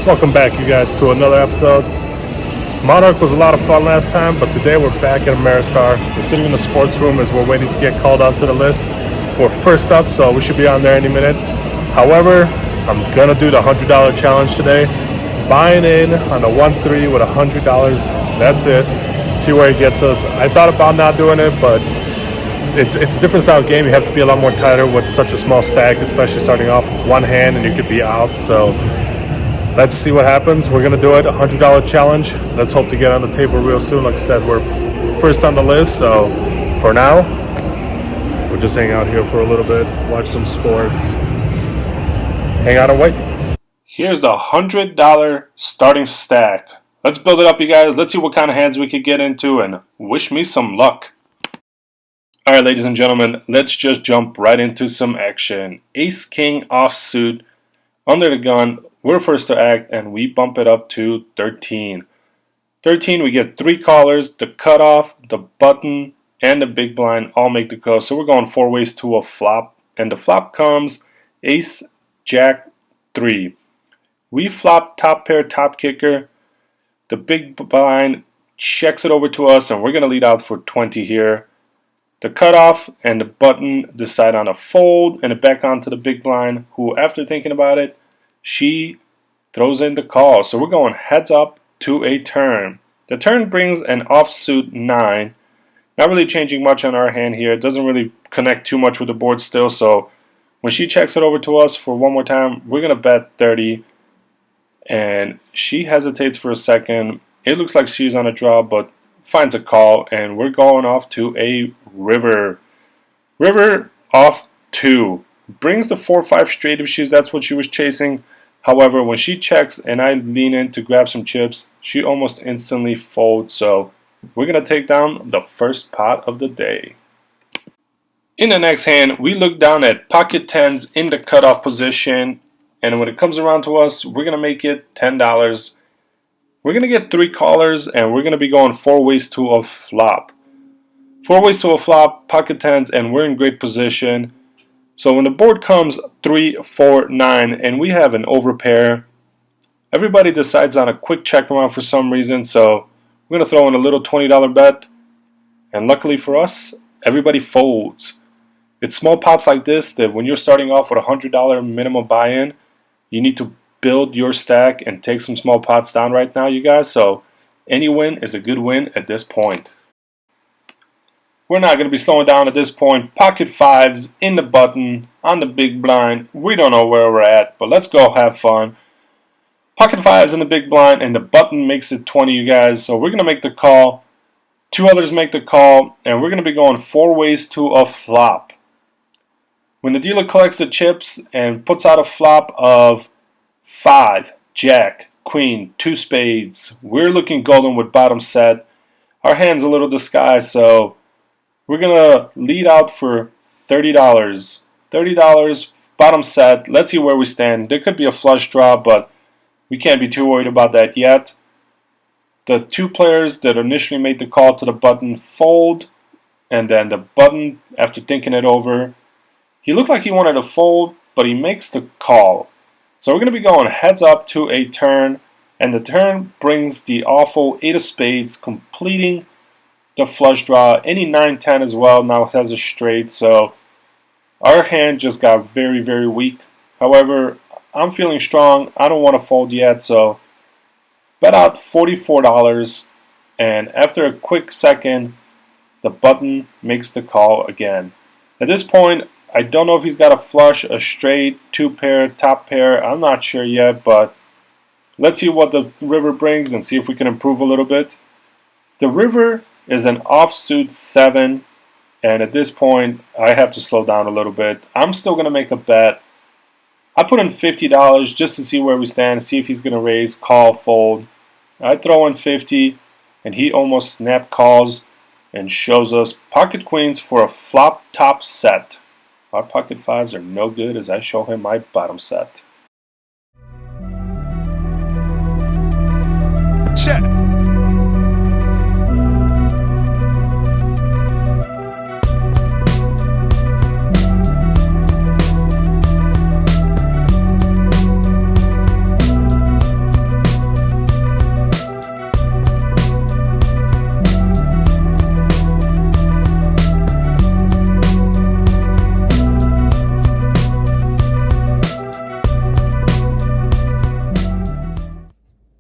Welcome back, you guys, to another episode. Monarch was a lot of fun last time, but today we're back at Ameristar. We're sitting in the sports room as we're waiting to get called onto the list. We're first up, so we should be on there any minute. However, I'm gonna do the $100 challenge today. Buying in on the 1-3 with $100. That's it. See where it gets us. I thought about not doing it, but it's a different style game. You have to be a lot more tighter with such a small stack, especially starting off one hand and you could be out. So let's see what happens. We're gonna do it. $100 challenge. Let's hope to get on the table real soon. Like I said, we're first on the list. So for now, we'll just hang out here for a little bit, watch some sports, hang out and wait. Here's the $100 starting stack. Let's build it up, you guys. Let's see what kind of hands we could get into and wish me some luck. All right, ladies and gentlemen, let's just jump right into some action. Ace, King, offsuit, under the gun. We're first to act, and we bump it up to 13. 13, we get 3 callers, the cutoff, the button, and the big blind all make the call. So we're going 4 ways to a flop, and the flop comes Ace, Jack, 3. We flop top pair, top kicker. The big blind checks it over to us, and we're going to lead out for 20 here. The cutoff and the button decide on a fold and it back onto the big blind, who, after thinking about it, she throws in the call. So we're going heads up to a turn. The turn brings an offsuit 9. Not really changing much on our hand here. It doesn't really connect too much with the board still. So when she checks it over to us for one more time, we're going to bet 30. And she hesitates for a second. It looks like she's on a draw, but finds a call. And we're going off to a river. River off 2. Brings the 4-5 straight if that's what she was chasing. However, when she checks and I lean in to grab some chips, she almost instantly folds. So we're going to take down the first pot of the day. In the next hand, we look down at pocket 10s in the cutoff position. And when it comes around to us, we're going to make it $10. We're going to get 3 callers, and we're going to be going 4 ways to a flop. 4 ways to a flop, pocket 10s, and we're in great position. So when the board comes 3, 4, 9, and we have an overpair, everybody decides on a quick check around for some reason. So we're going to throw in a little $20 bet. And luckily for us, everybody folds. It's small pots like this that when you're starting off with a $100 minimum buy-in, you need to build your stack and take some small pots down right now, you guys. So any win is a good win at this point. We're not going to be slowing down at this point. Pocket 5s in the button, on the big blind. We don't know where we're at, but let's go have fun. Pocket 5s in the big blind, and the button makes it 20, you guys. So we're going to make the call. 2 others make the call, and we're going to be going 4 ways to a flop. When the dealer collects the chips and puts out a flop of 5, Jack, Queen, 2 spades, we're looking golden with bottom set. Our hand's a little disguised, so we're going to lead out for $30. $30, bottom set. Let's see where we stand. There could be a flush draw, but we can't be too worried about that yet. The 2 players that initially made the call to the button fold, and then the button, after thinking it over, he looked like he wanted to fold, but he makes the call. So we're going to be going heads up to a turn, and the turn brings the awful 8 of spades, completing the flush draw. Any 9-10 as well now has a straight, so our hand just got very, very weak. However, I'm feeling strong. I don't want to fold yet, so bet out $44, and after a quick second, the button makes the call again. At this point, I don't know if he's got a flush, a straight, 2 pair, top pair. I'm not sure yet, but let's see what the river brings and see if we can improve a little bit. The river is an offsuit 7, and at this point, I have to slow down a little bit. I'm still going to make a bet. I put in $50 just to see where we stand, see if he's going to raise, call, fold. I throw in 50, and he almost snap calls and shows us pocket queens for a flop top set. Our pocket 5s are no good as I show him my bottom set. Check.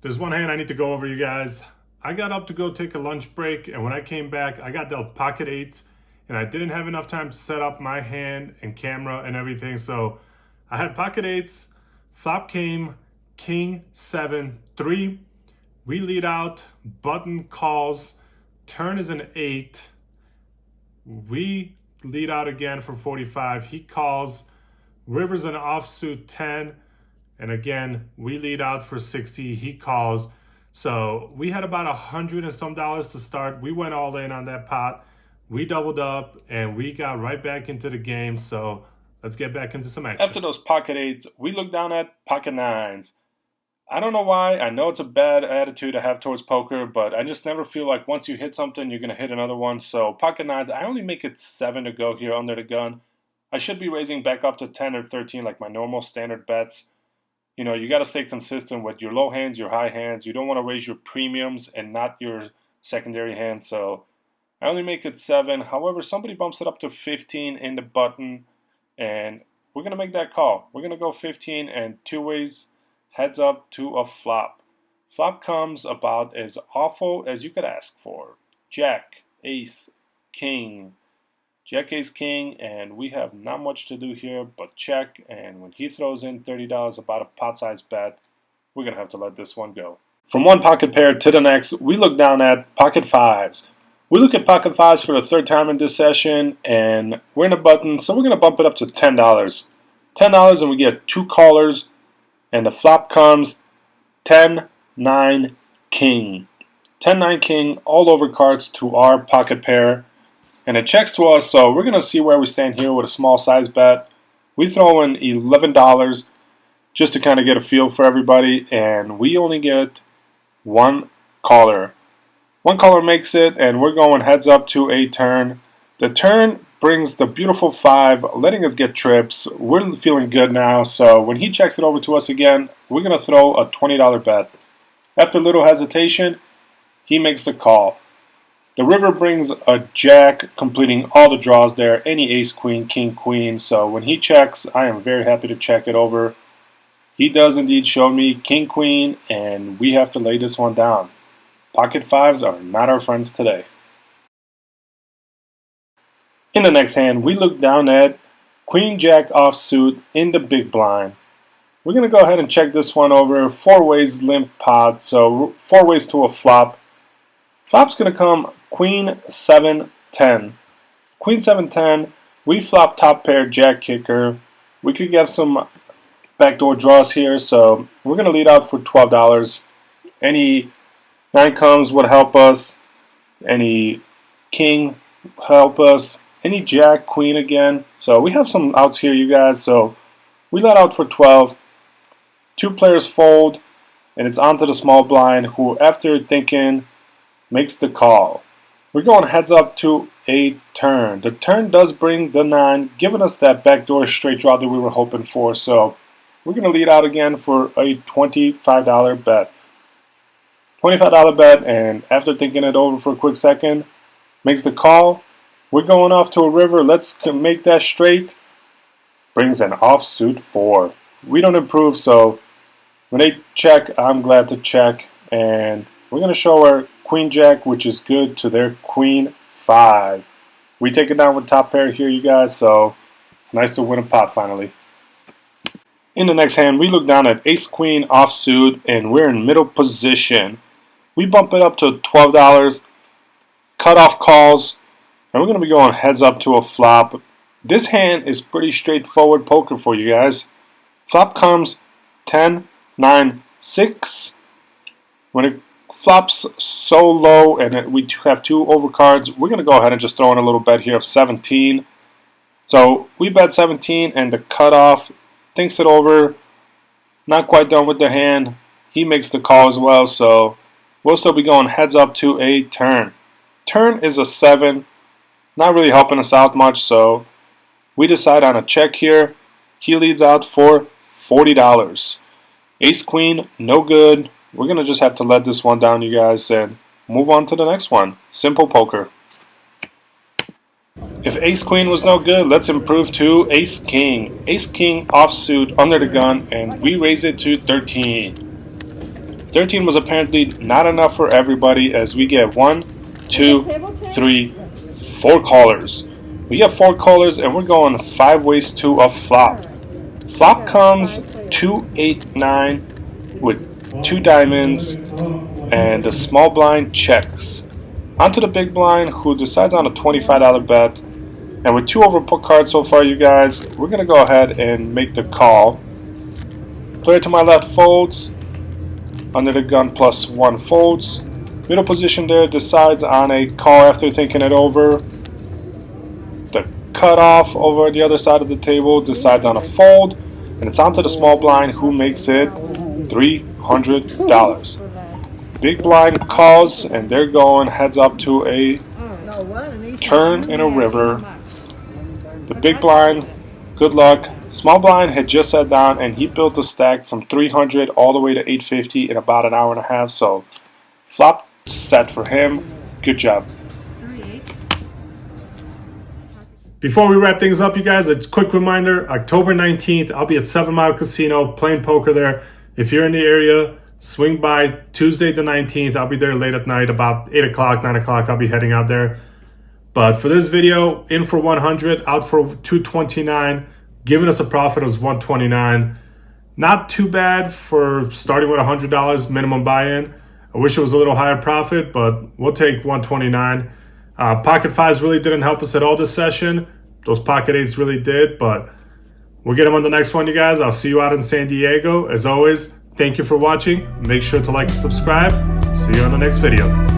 There's one hand I need to go over, you guys. I got up to go take a lunch break, and when I came back, I got dealt pocket eights, and I didn't have enough time to set up my hand and camera and everything, so I had pocket eights. Flop came, king, 7, 3. We lead out, button calls, turn is an 8. We lead out again for 45. He calls, river's an offsuit 10. And again, we lead out for 60. He calls. So we had about $100 and some to start. We went all in on that pot. We doubled up and we got right back into the game. So let's get back into some action. After those pocket eights, we look down at pocket nines. I don't know why. I know it's a bad attitude to have towards poker, but I just never feel like once you hit something, you're going to hit another one. So pocket nines, I only make it 7 to go here under the gun. I should be raising back up to 10 or 13 like my normal standard bets. You know, you got to stay consistent with your low hands, your high hands. You don't want to raise your premiums and not your secondary hands. So I only make it 7. However, somebody bumps it up to 15 in the button, and we're going to make that call. We're going to go 15 and 2 ways, heads up to a flop. Flop comes about as awful as you could ask for. Jack, ace, king. Jack, ace, king, and we have not much to do here but check, and when he throws in $30 about a pot-sized bet, we're going to have to let this one go. From one pocket pair to the next, we look down at pocket fives. We look at pocket fives for the third time in this session, and we're in a button, so we're going to bump it up to $10. $10 and we get 2 callers, and the flop comes 10, 9, king. 10, 9, king, all over cards to our pocket pair. And it checks to us, so we're going to see where we stand here with a small size bet. We throw in $11 just to kind of get a feel for everybody, and we only get 1 caller. 1 caller makes it, and we're going heads up to a turn. The turn brings the beautiful 5, letting us get trips. We're feeling good now, so when he checks it over to us again, we're going to throw a $20 bet. After a little hesitation, he makes the call. The river brings a jack, completing all the draws there, any ace, queen, king, queen. So when he checks, I am very happy to check it over. He does indeed show me king, queen, and we have to lay this one down. Pocket fives are not our friends today. In the next hand, we look down at queen, jack offsuit in the big blind. We're going to go ahead and check this one over. 4 ways limp pot, so 4 ways to a flop. Flop's going to come queen 7 10. Queen 7 10. We flop top pair jack kicker. We could get some backdoor draws here, so we're going to lead out for $12. Any 9 comes would help us. Any king help us. Any jack, queen again. So we have some outs here, you guys. So we let out for 12. 2 players fold, and it's onto the small blind, who after thinking makes the call. We're going heads up to a turn. The turn does bring the 9, giving us that backdoor straight draw that we were hoping for. So we're going to lead out again for a $25 bet. $25 bet, and after thinking it over for a quick second, makes the call. We're going off to a river. Let's make that straight. Brings an offsuit 4. We don't improve, so when they check, I'm glad to check. And we're going to show our queen jack, which is good, to their queen 5. We take it down with top pair here, you guys, so it's nice to win a pot finally. In the next hand, we look down at ace queen offsuit, and we're in middle position. We bump it up to $12. Cut off calls, and we're going to be going heads up to a flop. This hand is pretty straightforward poker for you guys. Flop comes 10, 9, 6. When it flops so low and we have 2 overcards, we're going to go ahead and just throw in a little bet here of 17. So we bet 17, and the cutoff thinks it over. Not quite done with the hand. He makes the call as well, so we'll still be going heads up to a turn. Turn is a 7. Not really helping us out much, so we decide on a check here. He leads out for $40. Ace queen, no good. We're going to just have to let this one down, you guys, and move on to the next one. Simple poker. If ace queen was no good, let's improve to ace king. Ace king offsuit under the gun, and we raise it to 13. $13 13 was apparently not enough for everybody, as we get 1, 2, 3, 4 callers. We get 4 callers, and we're going 5 ways to a flop. Flop comes 2, 8, 9 with 2 diamonds, and the small blind checks. Onto the big blind, who decides on a $25 bet. And with 2 overput cards so far, you guys, we're going to go ahead and make the call. Player to my left folds. Under the gun +1 folds. Middle position there decides on a call after thinking it over. The cutoff over the other side of the table decides on a fold. And it's onto the small blind, who makes it $300. Big blind calls, and they're going heads up to a turn in a river. The big blind, good luck. Small blind had just sat down, and he built the stack from 300 all the way to 850 in about an hour and a half. So flop set for him. Good job. Before we wrap things up, you guys, a quick reminder, October 19th, I'll be at 7 Mile Casino playing poker there. If you're in the area, swing by Tuesday the 19th. I'll be there late at night, about 8 o'clock, 9 o'clock. I'll be heading out there. But for this video, in for 100, out for 229, giving us a profit of 129. Not too bad for starting with $100 minimum buy-in. I wish it was a little higher profit, but we'll take 129. Pocket fives really didn't help us at all this session. Those pocket eights really did, but we'll get them on the next one, you guys. I'll see you out in San Diego. As always, thank you for watching. Make sure to like and subscribe. See you on the next video.